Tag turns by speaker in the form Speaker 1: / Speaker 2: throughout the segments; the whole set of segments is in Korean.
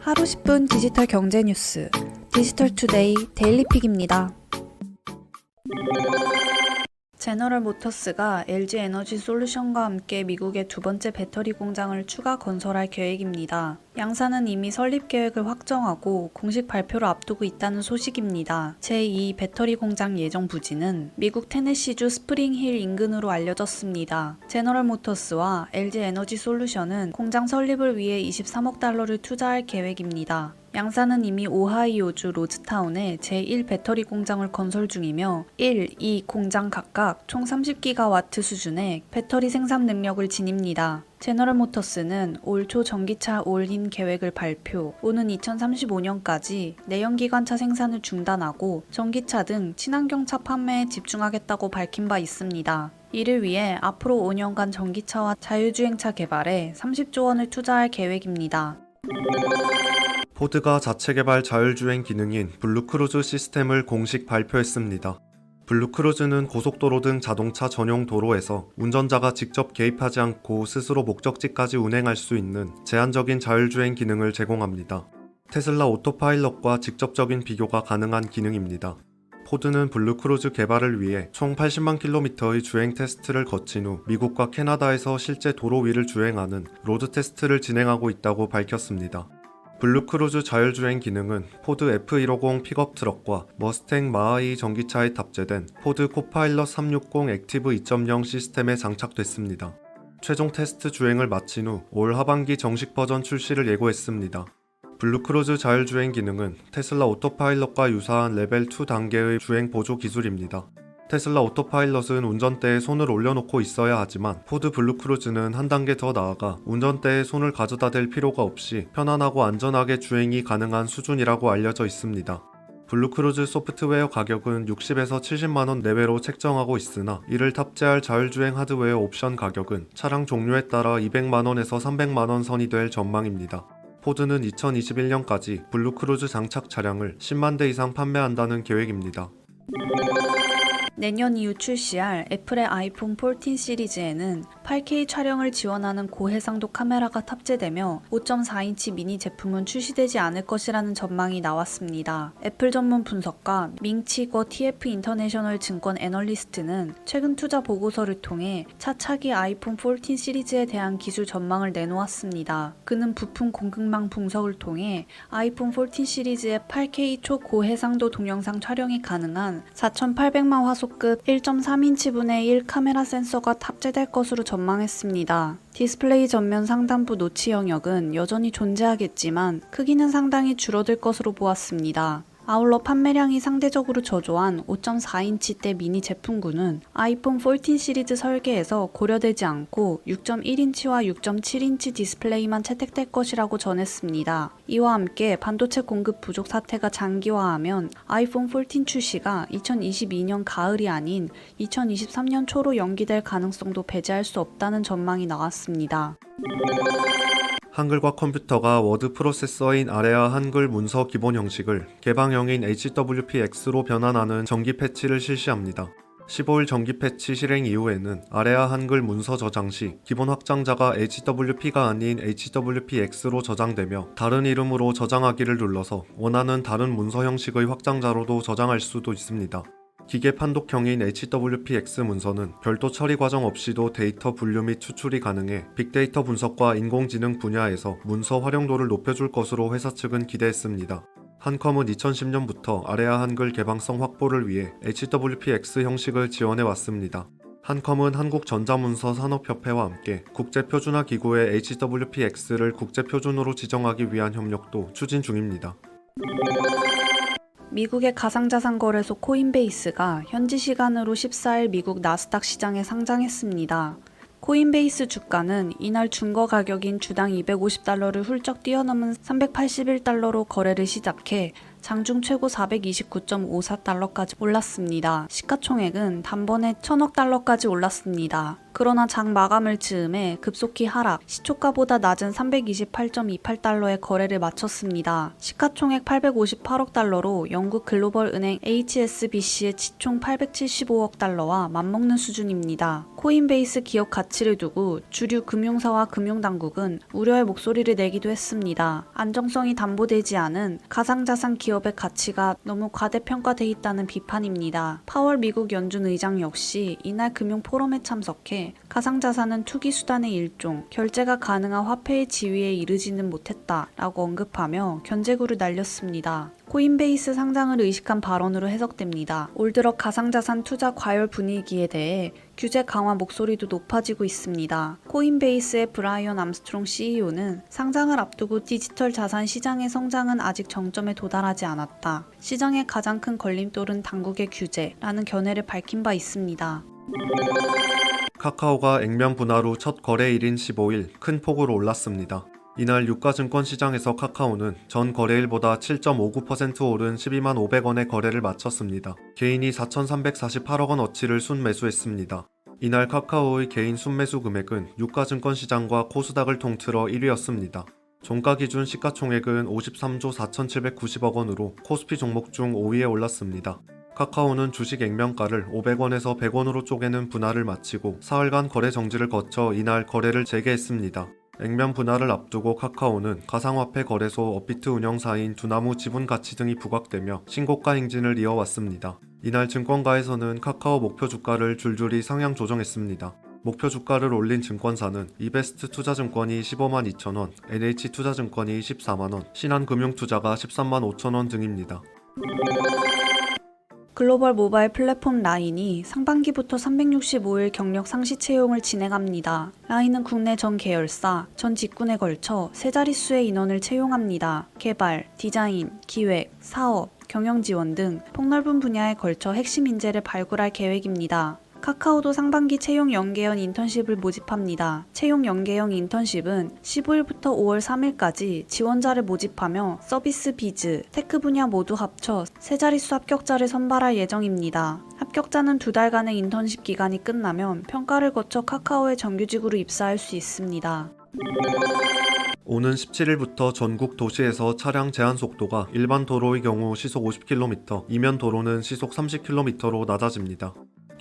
Speaker 1: 하루 10분 디지털 경제 뉴스 디지털투데이 데일리픽입니다. 제너럴 모터스가 LG 에너지 솔루션과 함께 미국의 두 번째 배터리 공장을 추가 건설할 계획입니다. 양사는 이미 설립 계획을 확정하고 공식 발표를 앞두고 있다는 소식입니다. 제2 배터리 공장 예정 부지는 미국 테네시주 스프링힐 인근으로 알려졌습니다. 제너럴 모터스와 LG 에너지 솔루션은 공장 설립을 위해 23억 달러를 투자할 계획입니다. 양사는 이미 오하이오주 로즈타운에 제1 배터리 공장을 건설 중이며 1, 2 공장 각각 총 30기가와트 수준의 배터리 생산 능력을 지닙니다. 제너럴 모터스는 올 초 전기차 올인 계획을 발표, 오는 2035년까지 내연기관차 생산을 중단하고 전기차 등 친환경차 판매에 집중하겠다고 밝힌 바 있습니다. 이를 위해 앞으로 5년간 전기차와 자율주행차 개발에 30조 원을 투자할 계획입니다.
Speaker 2: 포드가 자체 개발 자율주행 기능인 블루크루즈 시스템을 공식 발표했습니다. 블루크루즈는 고속도로 등 자동차 전용 도로에서 운전자가 직접 개입하지 않고 스스로 목적지까지 운행할 수 있는 제한적인 자율주행 기능을 제공합니다. 테슬라 오토파일럿과 직접적인 비교가 가능한 기능입니다. 포드는 블루크루즈 개발을 위해 총 80만 킬로미터의 주행 테스트를 거친 후 미국과 캐나다에서 실제 도로 위를 주행하는 로드 테스트를 진행하고 있다고 밝혔습니다. 블루크루즈 자율주행 기능은 포드 F150 픽업 트럭과 머스탱 마하이 전기차에 탑재된 포드 코파일럿 360 액티브 2.0 시스템에 장착됐습니다. 최종 테스트 주행을 마친 후 올 하반기 정식 버전 출시를 예고했습니다. 블루크루즈 자율주행 기능은 테슬라 오토파일럿과 유사한 레벨 2 단계의 주행 보조 기술입니다. 테슬라 오토파일럿은 운전대에 손을 올려놓고 있어야 하지만 포드 블루크루즈는 한 단계 더 나아가 운전대에 손을 가져다 댈 필요가 없이 편안하고 안전하게 주행이 가능한 수준이라고 알려져 있습니다. 블루크루즈 소프트웨어 가격은 60에서 70만원 내외로 책정하고 있으나 이를 탑재할 자율주행 하드웨어 옵션 가격은 차량 종류에 따라 200만원에서 300만원 선이 될 전망입니다. 포드는 2021년까지 블루크루즈 장착 차량을 10만 대 이상 판매한다는 계획입니다.
Speaker 1: 내년 이후 출시할 애플의 아이폰 14 시리즈에는 8K 촬영을 지원하는 고해상도 카메라가 탑재되며 5.4인치 미니 제품은 출시되지 않을 것이라는 전망이 나왔습니다. 애플 전문 분석가 밍치거 TF 인터내셔널 증권 애널리스트는 최근 투자 보고서를 통해 차차기 아이폰 14 시리즈에 대한 기술 전망을 내놓았습니다. 그는 부품 공급망 분석을 통해 아이폰 14 시리즈의 8K 초고해상도 동영상 촬영이 가능한 4800만 화소급 1.3인치 분의 1 카메라 센서가 탑재될 것으로 전망했습니다. 디스플레이 전면 상단부 노치 영역은 여전히 존재하겠지만 크기는 상당히 줄어들 것으로 보았습니다. 아울러 판매량이 상대적으로 저조한 5.4인치대 미니 제품군은 아이폰 14 시리즈 설계에서 고려되지 않고 6.1인치와 6.7인치 디스플레이만 채택될 것이라고 전했습니다. 이와 함께 반도체 공급 부족 사태가 장기화하면 아이폰 14 출시가 2022년 가을이 아닌 2023년 초로 연기될 가능성도 배제할 수 없다는 전망이 나왔습니다.
Speaker 2: 한글과 컴퓨터가 워드 프로세서인 아레아 한글 문서 기본 형식을 개방형인 HWPX로 변환하는 정기 패치를 실시합니다. 15일 정기 패치 실행 이후에는 아레아 한글 문서 저장 시 기본 확장자가 HWP가 아닌 HWPX로 저장되며 다른 이름으로 저장하기를 눌러서 원하는 다른 문서 형식의 확장자로도 저장할 수도 있습니다. 기계 판독형인 HWPX 문서는 별도 처리 과정 없이도 데이터 분류 및 추출이 가능해 빅데이터 분석과 인공지능 분야에서 문서 활용도를 높여줄 것으로 회사 측은 기대했습니다. 한컴은 2010년부터 아레아 한글 개방성 확보를 위해 HWPX 형식을 지원해 왔습니다. 한컴은 한국전자문서 산업협회와 함께 국제표준화기구의 HWPX를 국제표준으로 지정하기 위한 협력도 추진 중입니다.
Speaker 1: 미국의 가상자산 거래소 코인베이스가 현지 시간으로 14일 미국 나스닥 시장에 상장했습니다. 코인베이스 주가는 이날 준거 가격인 주당 250달러를 훌쩍 뛰어넘은 381달러로 거래를 시작해 장중 최고 429.54달러까지 올랐습니다. 시가총액은 단번에 1000억 달러까지 올랐습니다. 그러나 장 마감을 즈음해 급속히 하락, 시초가보다 낮은 328.28달러의 거래를 마쳤습니다. 시가총액 858억 달러로 영국 글로벌 은행 HSBC의 시총 875억 달러와 맞먹는 수준입니다. 코인베이스 기업 가치를 두고 주류 금융사와 금융당국은 우려의 목소리를 내기도 했습니다. 안정성이 담보되지 않은 가상자산 기업의 가치가 너무 과대평가돼 있다는 비판입니다. 파월 미국 연준 의장 역시 이날 금융 포럼에 참석해 가상자산은 투기 수단의 일종, 결제가 가능한 화폐의 지위에 이르지는 못했다라고 언급하며 견제구를 날렸습니다. 코인베이스 상장을 의식한 발언으로 해석됩니다. 올 들어 가상자산 투자 과열 분위기에 대해 규제 강화 목소리도 높아지고 있습니다. 코인베이스의 브라이언 암스트롱 CEO는 상장을 앞두고 디지털 자산 시장의 성장은 아직 정점에 도달하지 않았다. 시장의 가장 큰 걸림돌은 당국의 규제라는 견해를 밝힌 바 있습니다.
Speaker 2: 카카오가 액면 분할 후 첫 거래일인 15일 큰 폭으로 올랐습니다. 이날 유가증권 시장에서 카카오는 전 거래일보다 7.59% 오른 12만 500원의 거래를 마쳤습니다. 개인이 4,348억 원어치를 순매수했습니다. 이날 카카오의 개인 순매수 금액은 유가증권 시장과 코스닥을 통틀어 1위였습니다. 종가 기준 시가총액은 53조 4,790억 원으로 코스피 종목 중 5위에 올랐습니다. 카카오는 주식 액면가를 500원에서 100원으로 쪼개는 분할을 마치고 사흘간 거래 정지를 거쳐 이날 거래를 재개했습니다. 액면 분할을 앞두고 카카오는 가상화폐 거래소 업비트 운영사인 두나무 지분가치 등이 부각되며 신고가 행진을 이어왔습니다. 이날 증권가에서는 카카오 목표 주가를 줄줄이 상향 조정했습니다. 목표 주가를 올린 증권사는 이베스트 투자증권이 15만 2천원, NH투자증권이 14만원, 신한금융투자가 13만 5천원 등입니다.
Speaker 1: 글로벌 모바일 플랫폼 라인이 상반기부터 365일 경력 상시 채용을 진행합니다. 라인은 국내 전 계열사, 전 직군에 걸쳐 세 자릿수의 인원을 채용합니다. 개발, 디자인, 기획, 사업, 경영 지원 등 폭넓은 분야에 걸쳐 핵심 인재를 발굴할 계획입니다. 카카오도 상반기 채용 연계형 인턴십을 모집합니다. 채용 연계형 인턴십은 15일부터 5월 3일까지 지원자를 모집하며 서비스 비즈, 테크 분야 모두 합쳐 세 자릿수 합격자를 선발할 예정입니다. 합격자는 2달간의 인턴십 기간이 끝나면 평가를 거쳐 카카오의 정규직으로 입사할 수 있습니다.
Speaker 2: 오는 17일부터 전국 도시에서 차량 제한 속도가 일반 도로의 경우 시속 50km, 이면 도로는 시속 30km로 낮아집니다.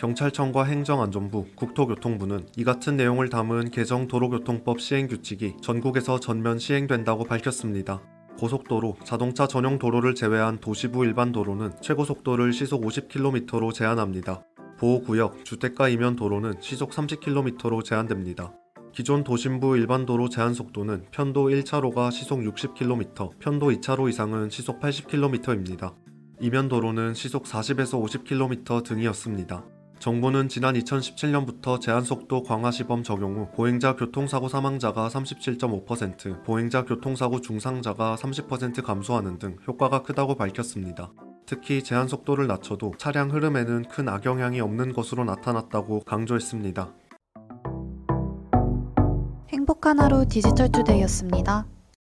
Speaker 2: 경찰청과 행정안전부, 국토교통부는 이 같은 내용을 담은 개정 도로교통법 시행규칙이 전국에서 전면 시행된다고 밝혔습니다. 고속도로, 자동차 전용 도로를 제외한 도시부 일반 도로는 최고 속도를 시속 50km로 제한합니다. 보호구역, 주택가 이면 도로는 시속 30km로 제한됩니다. 기존 도심부 일반 도로 제한 속도는 편도 1차로가 시속 60km, 편도 2차로 이상은 시속 80km입니다. 이면 도로는 시속 40에서 50km 등이었습니다. 정부는 지난 2017년부터 제한속도 강화 시범 적용 후 보행자 교통사고 사망자가 37.5%, 보행자 교통사고 중상자가 30% 감소하는 등 효과가 크다고 밝혔습니다. 특히 제한속도를 낮춰도 차량 흐름에는 큰 악영향이 없는 것으로 나타났다고 강조했습니다.
Speaker 1: 행복한 하루 디지털투데이였습니다.